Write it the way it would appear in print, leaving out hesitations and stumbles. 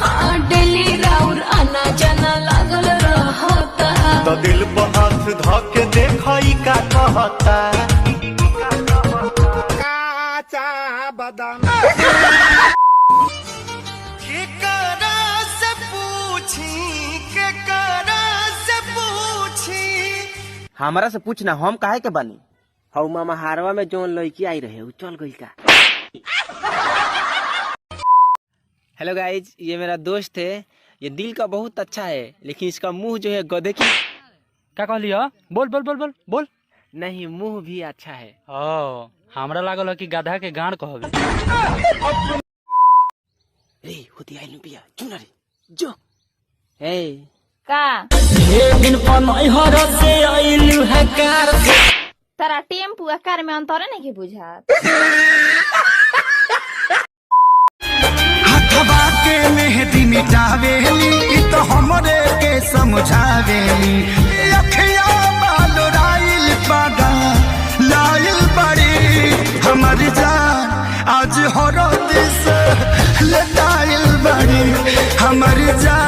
हाँ डेली राउर आना जाना लागल रहता। तो दिल पर हाथ धके देखई का कहता। काचा बदाम हमारा से पूछना हम काहे के बानी। हऊ मामा हारवा में जोन लड़की आई रहे वो चल गई का। हेलो गाइज, ये मेरा दोस्त है। ये दिल का बहुत अच्छा है लेकिन इसका मुंह जो है गधे की। क्या कहली हो? बोल बोल बोल बोल बोल। नहीं, मुंह भी अच्छा है। ओ हमरा लागल कि गधा के गांड कहबे। रे होती आई लुपिया क्यों ना रे जो ए का दिन पनई हर से आइलु है कार से। तारा टेम्पू आ कार में अंतर नहीं के बुझात। हथवा के मेहंदी मिटावेली तो हमरे के समझावेली। अखिया बाल राइल पादा लाइल बड़ी हमारी जान आज हर दिस लटाइल बड़ी हमारी जान।